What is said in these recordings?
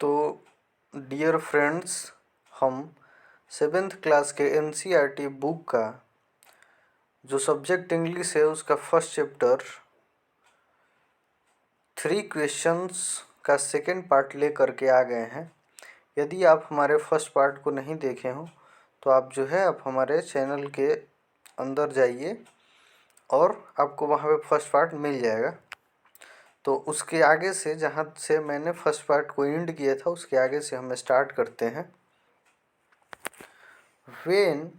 तो dear friends, हम seventh class के एनसीईआरटी बुक का जो सब्जेक्ट इंग्लिश है उसका फर्स्ट चैप्टर 3 क्वेश्चंस का सेकेंड पार्ट ले करके आ गए हैं। यदि आप हमारे फर्स्ट पार्ट को नहीं देखे हो तो आप जो है आप हमारे चैनल के अंदर जाइए और आपको वहाँ पे फर्स्ट पार्ट मिल जाएगा। तो उसके आगे से जहाँ से मैंने फर्स्ट पार्ट को एंड किया था उसके आगे से हम स्टार्ट करते हैं। When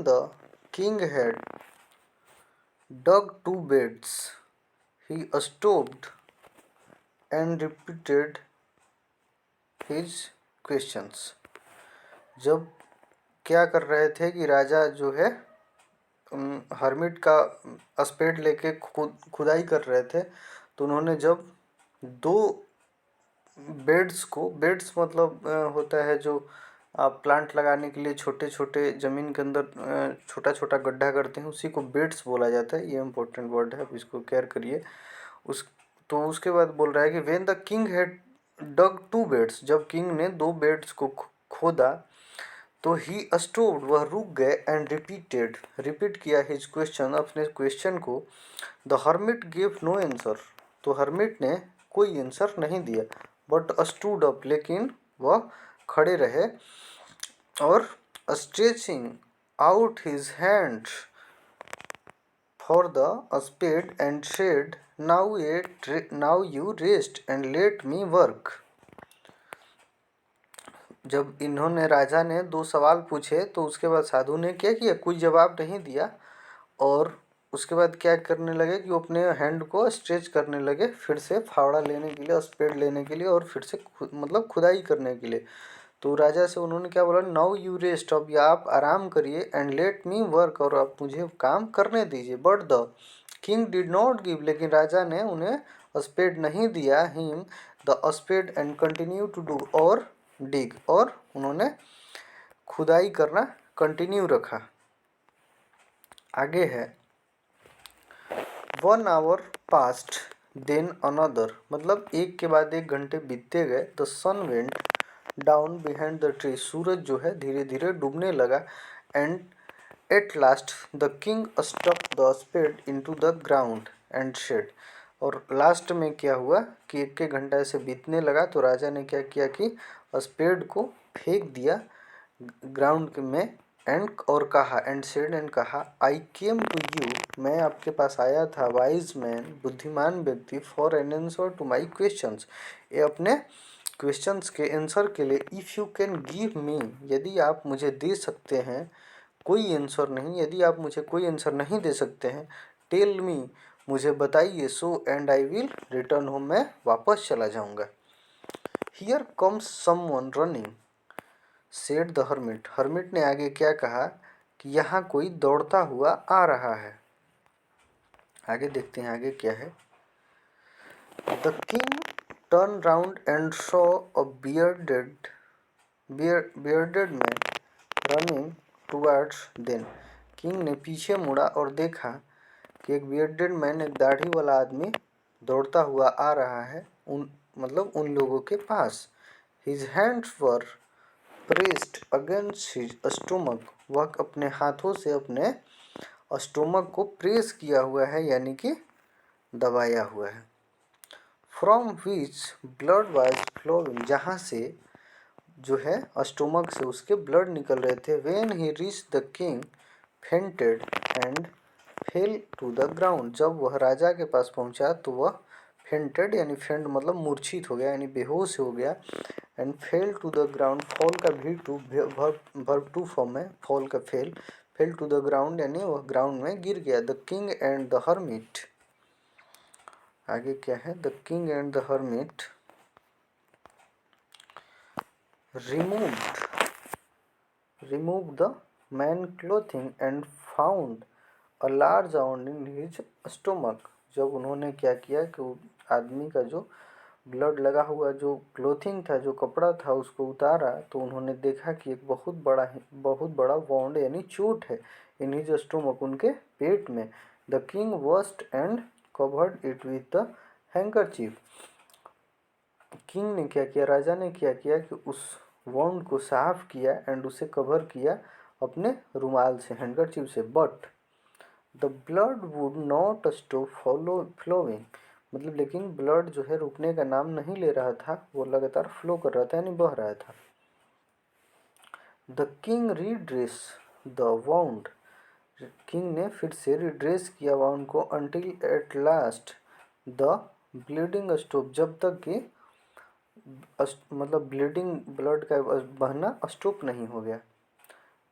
the king had dug 2 beds, he stopped and repeated his questions. जब क्या कर रहे थे कि राजा जो है हर्मिट का स्पेड लेके खुदाई कर रहे थे, तो उन्होंने जब 2 बेड्स मतलब होता है जो आप प्लांट लगाने के लिए छोटे छोटे ज़मीन के अंदर छोटा छोटा गड्ढा करते हैं, उसी को बेड्स बोला जाता है। ये इम्पोर्टेंट वर्ड है, अब इसको केयर करिए। उसके बाद बोल रहा है कि when the king had dug 2 beds, जब किंग ने 2 बेड्स को खोदा तो ही स्टोप्ड, वह रुक गए, एंड रिपीट किया हिज क्वेश्चन, अपने क्वेश्चन को। The hermit give no answer, तो हर्मिट ने कोई आंसर नहीं दिया। बट स्टूड अप, लेकिन वह खड़े रहे, और stretching out his hand for the spade and said, now you rest and let me work. जब इन्होंने राजा ने 2 सवाल पूछे तो उसके बाद साधु ने क्या किया, कोई जवाब नहीं दिया, और उसके बाद क्या करने लगे कि वो अपने हैंड को स्ट्रेच करने लगे, फिर से फावड़ा लेने के लिए, स्पेड लेने के लिए, और फिर से मतलब खुदाई करने के लिए। तो राजा से उन्होंने क्या बोला, नाउ यू रेस्ट, अब या आप आराम करिए, एंड लेट मी वर्क, और आप मुझे काम करने दीजिए। But the king did not give, लेकिन राजा ने उन्हें स्पेड नहीं दिया, him the spade and continue to do और डिग, और उन्होंने खुदाई करना कंटिन्यू रखा। आगे है 1 hour passed then another, मतलब एक के बाद एक घंटे बीतते गए। The sun went down behind the tree, सूरज जो है धीरे धीरे डूबने लगा। And at last the king stuck the spade into the ground and shed, और लास्ट में क्या हुआ कि 1 घंटा ऐसे बीतने लगा तो राजा ने क्या किया कि स्पेड को फेंक दिया ग्राउंड में, और कहा, एंड सेड, एंड कहा, आई केम टू यू, मैं आपके पास आया था, वाइज मैन, बुद्धिमान व्यक्ति, for an answer to my questions, ये अपने क्वेश्चंस के आंसर के लिए। If you can give me, यदि आप मुझे दे सकते हैं कोई आंसर नहीं, यदि आप मुझे कोई आंसर नहीं दे सकते हैं, टेल मी, मुझे बताइए, so and I will return home, मैं वापस चला जाऊँगा। Here comes someone running, said the hermit, hermit ने आगे क्या कहा कि यहाँ कोई दौड़ता हुआ आ रहा है। आगे देखते हैं आगे क्या है। The king turn round and saw a bearded man running towards them, king ने पीछे मुड़ा और देखा कि एक बियर्डेड मैन, एक दाढ़ी वाला आदमी दौड़ता हुआ आ रहा है उन लोगों के पास। His hands were pressed against his stomach, वह अपने हाथों से अपने स्टोमक को प्रेस किया हुआ है, यानी कि दबाया हुआ है। From which blood was flowing, जहाँ से जो है स्टोमक से उसके ब्लड निकल रहे थे। When he reach the king fainted and fell to the ground, जब वह राजा के पास पहुंचा तो वह फेंटेड, यानी फेंट मतलब मूर्छित हो गया, यानी बेहोश हो गया। And fell to the ground, fall का भी टू वर्ब टू फॉर्म है, फॉल का फेल टू द ग्राउंड, यानी वह ग्राउंड में गिर गया। The king and the hermit, आगे क्या है, the king and the hermit removed the man clothing and found a large wound in his stomach, जब उन्होंने क्या किया कि आदमी का जो ब्लड लगा हुआ जो क्लोथिंग था, जो कपड़ा था, उसको उतारा तो उन्होंने देखा कि एक बहुत बड़ा वाउंड यानी चोट है, इन हिज स्टोमक, उनके पेट में। The king washed and covered it with the handkerchief, king ने क्या किया, राजा ने क्या किया कि उस वाउंड को साफ किया एंड उसे कवर किया अपने रुमाल से, हैंडकरचीफ से। But the blood would not stop flowing, मतलब लेकिन ब्लड जो है रुकने का नाम नहीं ले रहा था, वो लगातार फ्लो कर रहा था, यानी बह रहा था। The king redress the wound, king ने फिर से रिड्रेस किया वाउंड को until at last the bleeding stop, जब तक कि मतलब ब्लीडिंग ब्लड का बहना स्टॉप नहीं हो गया।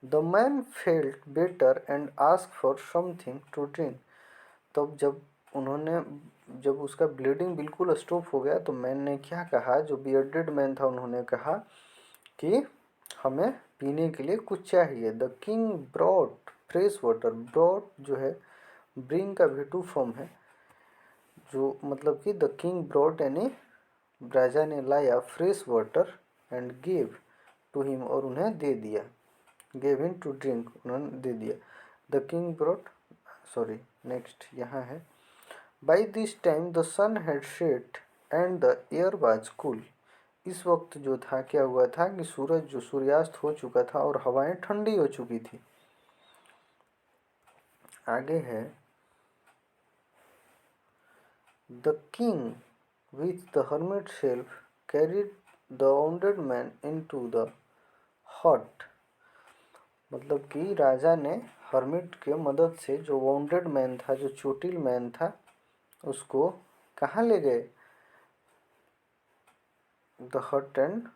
The man felt better and ask for something to drink, तब जब उसका ब्लीडिंग बिल्कुल स्टॉप हो गया तो मैन ने क्या कहा, जो बियर्डेड मैन था उन्होंने कहा कि हमें पीने के लिए कुछ चाहिए। The king brought fresh water, brought जो है ब्रिंग का भी टू फॉर्म है, जो मतलब कि द किंग ब्रॉट यानी राजा ने लाया fresh water and give to him, और उन्हें दे दिया, गेव हिम टू ड्रिंक, उन्होंने दे दिया। The king brought, sorry next यहाँ है, by this time the sun had set and the air was cool, इस वक्त जो था क्या हुआ था कि सूरज जो सूर्यास्त हो चुका था और हवाएं ठंडी हो चुकी थी। आगे है, the king with the hermit self carried the wounded man into the हट, मतलब कि राजा ने हर्मिट के मदद से जो वाउंडेड मैन था, जो चोटिल मैन था, उसको कहाँ ले गए, the hut and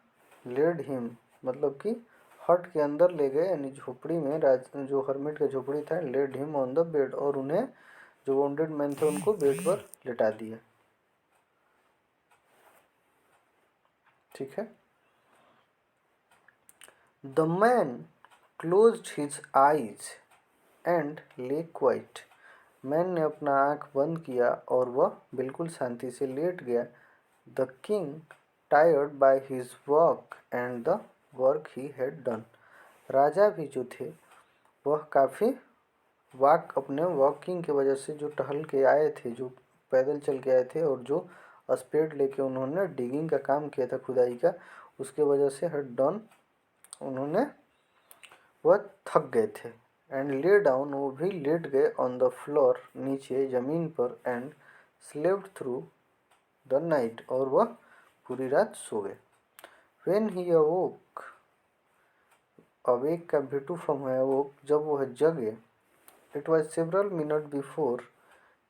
lead him, मतलब कि हट के अंदर ले गए, यानी झोपड़ी में, जो हर्मिट का झोपड़ी था, laid him on the bed, और उन्हें जो वाउंडेड मैन थे उनको बेड पर लिटा दिया। ठीक है। The man closed his eyes and ले क्वाइट, मैन ने अपना आँख बंद किया और वह बिल्कुल शांति से लेट गया। The king tired by his work and the work he had done, राजा भी जो थे वह काफ़ी अपने वॉकिंग की वजह से, जो टहल के आए थे, जो पैदल चल के आए थे, और जो स्पेड लेके उन्होंने डिगिंग का काम किया था, खुदाई का, उसके वजह से हैड डन, उन्होंने वह थक गए थे। एंड ले डाउन, वो भी लेट गए, ऑन द फ्लोर, नीचे ज़मीन पर, and slapped through the night, और वह पूरी रात सो गए। व्हेन ही अवोक, अवेक का भेटू फॉर्म है अवोक, जब वह जगे, it was several minute before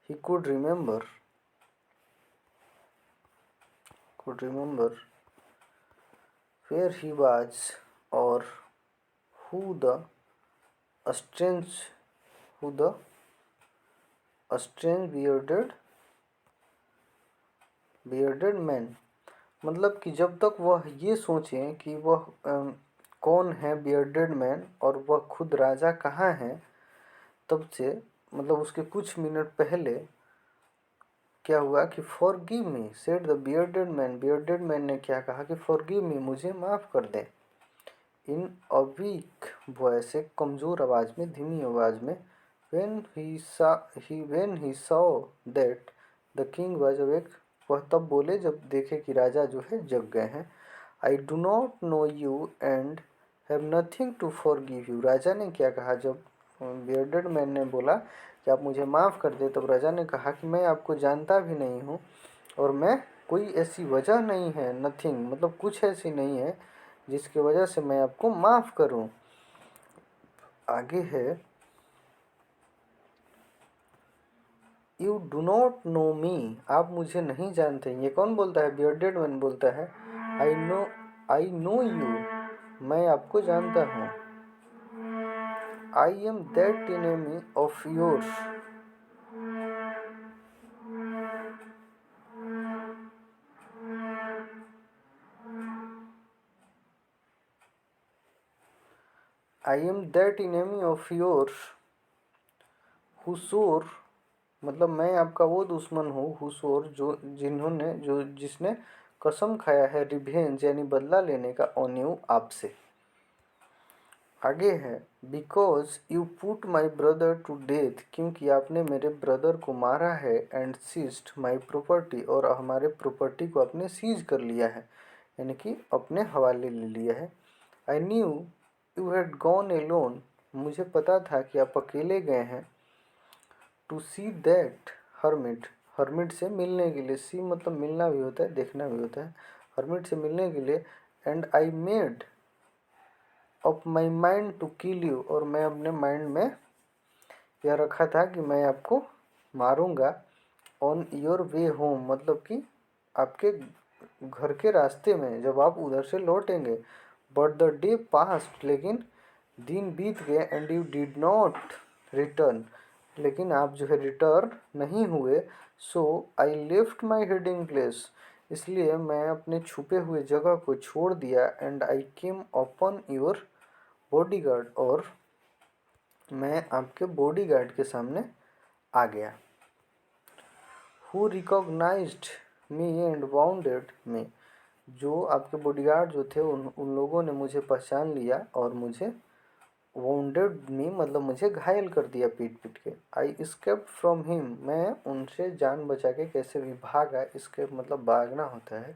he could remember where he was और who the strange bearded man, मतलब कि जब तक वह ये सोचें कि वह कौन है बियर्डेड मैन और वह खुद राजा कहाँ है, तब से मतलब उसके कुछ मिनट पहले क्या हुआ कि forgive me said the bearded man, bearded man ने क्या कहा कि फॉरगिव मी, मुझे माफ़ कर दें। इन अ वीक वॉइस, एक कमज़ोर आवाज़ में, धीमी आवाज़ में। when he saw that the king was awake, वह तब बोले जब देखे कि राजा जो है जग गए हैं। I do not know you and have nothing to forgive you, राजा ने क्या कहा, जब बियर्डेड मैन ने बोला कि आप मुझे माफ़ कर दे, तब राजा ने कहा कि मैं आपको जानता भी नहीं हूँ और मैं कोई ऐसी वजह नहीं है, नथिंग मतलब कुछ ऐसी नहीं है जिसकी वजह से मैं आपको माफ़ करूं। आगे है, यू डू नॉट नो मी, आप मुझे नहीं जानते। ये कौन बोलता है, बियर्डेड मैन बोलता है। आई नो यू, मैं आपको जानता हूँ। I am that enemy of yours, I am that enemy of yours हुसूर, मतलब मैं आपका वो दुश्मन हूँ, हुसूर जिसने कसम खाया है रिवेंज यानी बदला लेने का, ऑन यू, आपसे। आगे है because you put my brother to death, क्योंकि आपने मेरे ब्रदर को मारा है, एंड सीज्ड माई प्रॉपर्टी, और हमारे प्रॉपर्टी को आपने सीज कर लिया है, यानी कि अपने हवाले ले लिया है। I knew you had gone alone, मुझे पता था कि आप अकेले गए हैं। To see that hermit, hermit से मिलने के लिए, सी मतलब मिलना भी होता है, देखना भी होता है, हर्मिट से मिलने के लिए। And I made up my mind to kill you, और मैं अपने माइंड में यह रखा था कि मैं आपको मारूंगा। ऑन योर वे होम, मतलब कि आपके घर के रास्ते में, जब आप उधर से लौटेंगे। बट द डे पास्ट, लेकिन दिन बीत गए। And you did not return, लेकिन आप जो है रिटर्न नहीं हुए। So I left my hiding place, इसलिए मैं अपने छुपे हुए जगह को छोड़ दिया। And I came upon your bodyguard, और मैं आपके बॉडीगार्ड के सामने आ गया। Who recognised me and wounded me, जो आपके बॉडीगार्ड जो थे उन लोगों ने मुझे पहचान लिया और मुझे वाउंडेड मी मतलब मुझे घायल कर दिया पीट पीट के। आई स्केप्ड फ्रॉम हिम, मैं उनसे जान बचा के कैसे भी भागा, स्केप मतलब भागना होता है।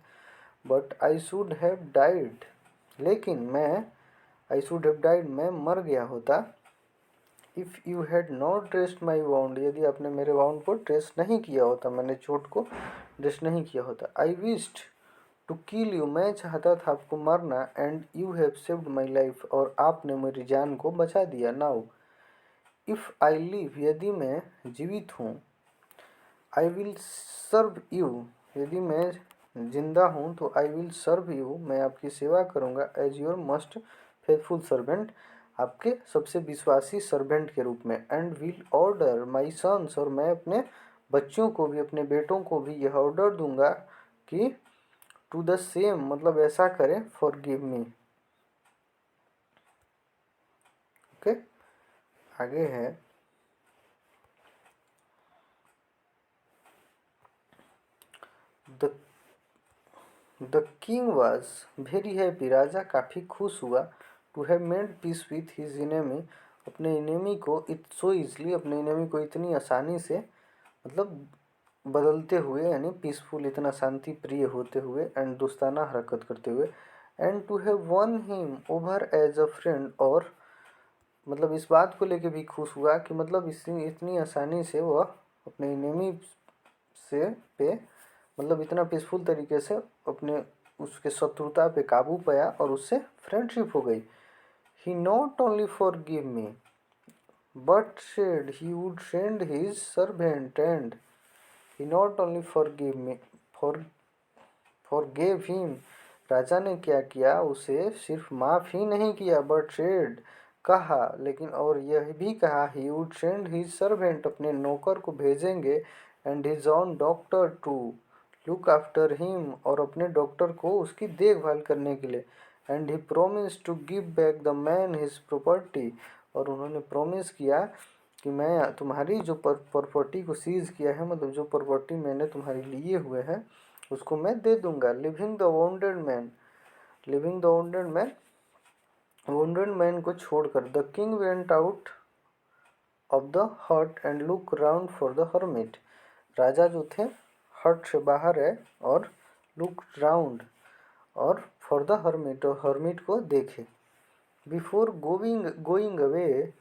But I should have died, लेकिन मैं आई शुड हैव डाइड, मैं मर गया होता। If you had not dressed my wound, यदि आपने मेरे वाउंड को ड्रेस नहीं किया होता, मैंने चोट को ड्रेस नहीं किया होता। I wished to kill you, मैं चाहता था आपको मारना। And you have saved my life, और आपने मेरी जान को बचा दिया। नाउ इफ़ आई लिव, यदि मैं जीवित हूँ। आई विल सर्व यू, यदि मैं जिंदा हूँ तो आई विल सर्व यू, मैं आपकी सेवा करूँगा। As your most faithful servant, आपके सबसे विश्वासी सर्वेंट के रूप में। And will order my sons, और मैं अपने बच्चों को भी, अपने बेटों को भी यह ऑर्डर दूंगा कि टू द सेम मतलब ऐसा करें, फॉर गिव मी। ओके, आगे है the the king was very happy, राजा काफ़ी खुश हुआ। To have made peace with his enemy, अपने इनेमी को सो ईजली, अपने इनेमी को इतनी आसानी से मतलब बदलते हुए, यानी पीसफुल, इतना शांति प्रिय होते हुए, एंड दोस्ताना हरकत करते हुए। And to have won him over as a friend, और मतलब इस बात को लेके भी खुश हुआ कि मतलब इतनी आसानी से वह अपने इनेमी से पे मतलब इतना पीसफुल तरीके से अपने उसके शत्रुता पे काबू पाया और उससे फ्रेंडशिप हो गई। He not only forgive me but said he would send his servant, and he not only forgive me forgave him, राजा ने क्या किया, उसे सिर्फ माफ़ ही नहीं किया, बट सेड कहा, लेकिन और यह भी कहा, he would send his servant, अपने नौकर को भेजेंगे। And his own doctor to look after him, और अपने डॉक्टर को उसकी देखभाल करने के लिए। And he promise to give back the man his property, और उन्होंने प्रोमिस किया कि मैं तुम्हारी जो प्रॉपर्टी को सीज किया है, मतलब जो प्रॉपर्टी मैंने तुम्हारी लिए हुए हैं उसको मैं दे दूंगा। Living the wounded man, living the wounded man को छोड़कर। The king went out of the hut and look round for the hermit, राजा जो थे हट से बाहर है और लुक राउंड और फॉर द हर्मिट, और हर्मिट को देखे। बिफोर गोइंग अवे,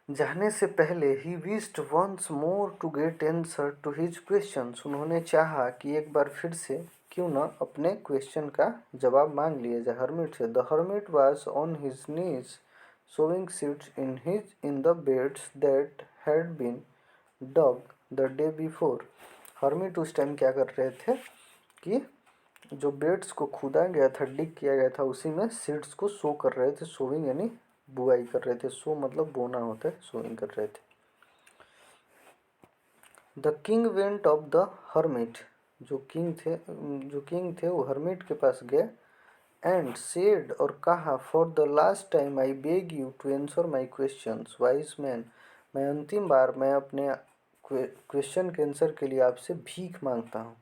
जाने से पहले, he wished once more to get answer to his questions, उन्होंने चाहा कि एक बार फिर से क्यों न अपने क्वेश्चन का जवाब मांग लिया जाए हर्मिट से। The hermit was on his knees sowing seeds in the beds that had been dug the day before, hermit उस टाइम क्या कर रहे थे कि जो बेड्स को खुदा गया था, डिग किया गया था, उसी में सीड्स को सो कर रहे थे। सोविंग यानी बुआई कर रहे थे, सो मतलब बोना होता है, सोइंग कर रहे थे। The king went of the hermit, जो किंग थे वो हर्मिट के पास गए। एंड सेड, और कहा, for the last time I beg you to answer my questions wise man, मैं अंतिम बार मैं अपने क्वेश्चन के आंसर के लिए आपसे भीख मांगता हूँ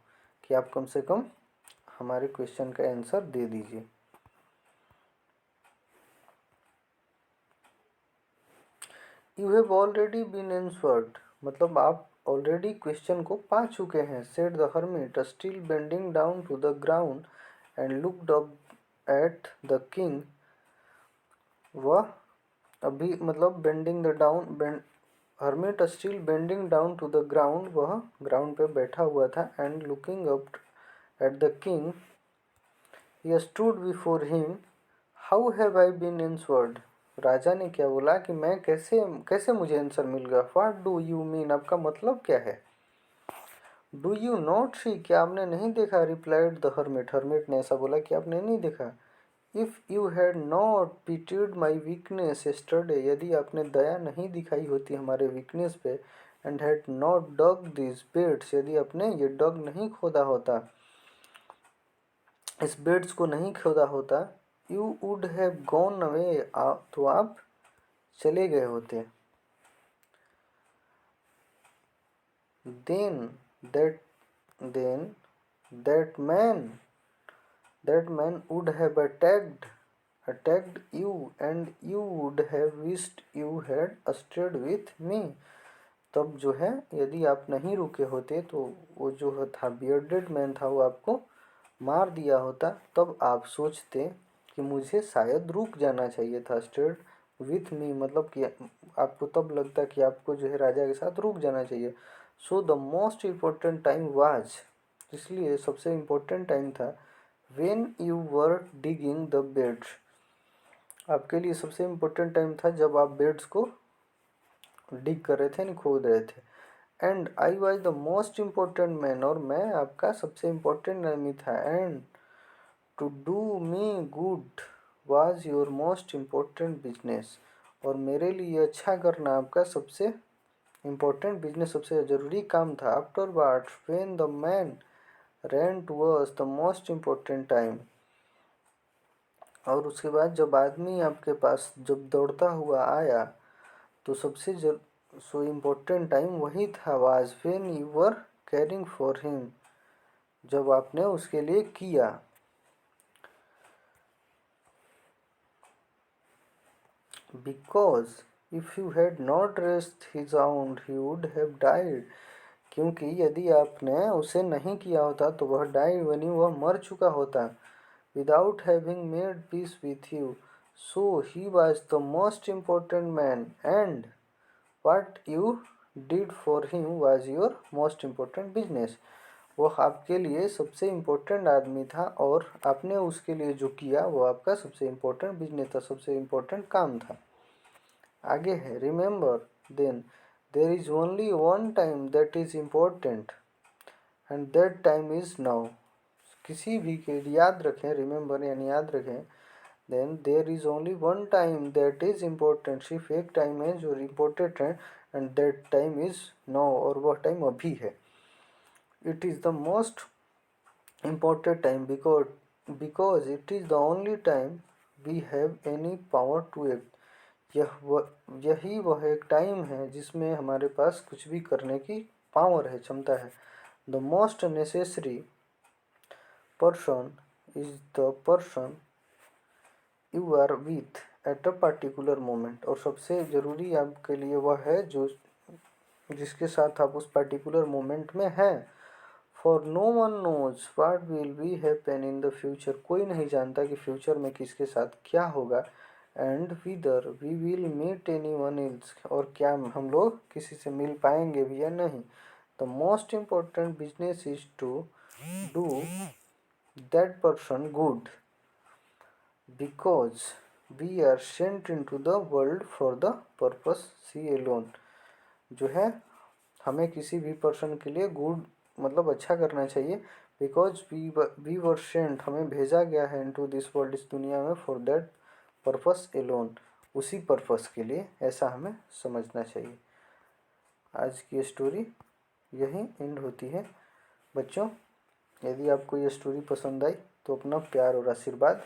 कि आप कम से कम हमारे क्वेश्चन का आंसर दे दीजिए। You have already been answered, मतलब आप ऑलरेडी क्वेश्चन को पा चुके हैं। Said the hermit still bending down to the ground and looked up at the king. वह अभी मतलब bending the down, hermit still bending down to the ground, वह ग्राउंड पे बैठा हुआ था। And looking up at the king he stood before him. How have I been answered, राजा ने क्या बोला कि मैं कैसे कैसे मुझे आंसर मिल गया। व्हाट डू यू मीन, आपका मतलब क्या है। डू यू नॉट सी, क्या आपने नहीं देखा। रिप्लाइड द हर्मिट, हर्मिट ने ऐसा बोला कि आपने नहीं देखा। If you had not pitied my weakness yesterday, यदि आपने दया नहीं दिखाई होती हमारे वीकनेस पे। And had not dug this beds, यदि आपने ये डग नहीं खोदा होता, इस बेड्स को नहीं खोदा होता। You would have gone away, तो आप चले गए होते। Then that then that man would have attacked you and you would have wished you had stayed with me। तब जो है यदि आप नहीं रुके होते तो वो जो था बियर्डेड मैन था वो आपको मार दिया होता। तब आप सोचते कि मुझे शायद रुक जाना चाहिए था। स्टेड विथ मी मतलब कि आपको तब लगता कि आपको जो है राजा के साथ रुक जाना चाहिए। So the most important time was, इसलिए सबसे इम्पोर्टेंट टाइम था। When you were digging the beds, आपके लिए सबसे इम्पोर्टेंट टाइम था जब आप बेड्स को डिग कर रहे थे, नहीं खोद रहे थे। And I was the most important man, और मैं आपका सबसे इम्पोर्टेंट आदमी था। And to do me good was your most important business, और मेरे लिए अच्छा करना आपका सबसे इम्पोर्टेंट बिजनेस, सबसे ज़रूरी काम था। After what when the man ran towards the most important time, और उसके बाद जब आदमी आपके पास जब दौड़ता हुआ आया तो सबसे सो इम्पोर्टेंट टाइम वही था। Was when you were caring for him, जब आपने उसके लिए किया। Because if you had not rest his hound he would have died, क्योंकि यदि आपने उसे नहीं किया होता तो वह डाइड बनी, वह मर चुका होता। Without having made peace with you, so he was the most important man and what you did for him was your most important business. वह आपके लिए सबसे इम्पोर्टेंट आदमी था और आपने उसके लिए जो किया वो आपका सबसे इम्पोर्टेंट बिजनेस था, सबसे इम्पोर्टेंट काम था। आगे है remember then there is only one time that is important and that time is now. किसी भी के याद रखें, रिमेंबर यानी याद रखें। Then there is only one time that is important, सिर्फ एक टाइम है जो इम्पोर्टेंट है। And that time is now, और वह टाइम अभी है। It is the most important time because it is the only time we have any power to act. यही वह एक टाइम है जिसमें हमारे पास कुछ भी करने की पावर है, क्षमता है। The most necessary person is the person you are with at a particular moment, और सबसे ज़रूरी आपके लिए वह है जो जिसके साथ आप उस पर्टिकुलर मोमेंट में हैं। For no one knows what will be happen in the future, कोई नहीं जानता कि फ्यूचर में किसके साथ क्या होगा। And whether we will meet anyone else, और क्या हम लोग किसी से मिल पाएंगे भी या नहीं। The most important business is to do that person good because we are sent into the world for the purpose see alone, जो है हमें किसी भी पर्सन के लिए गुड मतलब अच्छा करना चाहिए। बिकॉज वी वर सेंट, हमें भेजा गया है इनटू दिस वर्ल्ड, इस दुनिया में, फॉर दैट पर्पस एलोन, उसी पर्पस के लिए, ऐसा हमें समझना चाहिए। आज की स्टोरी यहीं एंड होती है। बच्चों, यदि आपको ये स्टोरी पसंद आई तो अपना प्यार और आशीर्वाद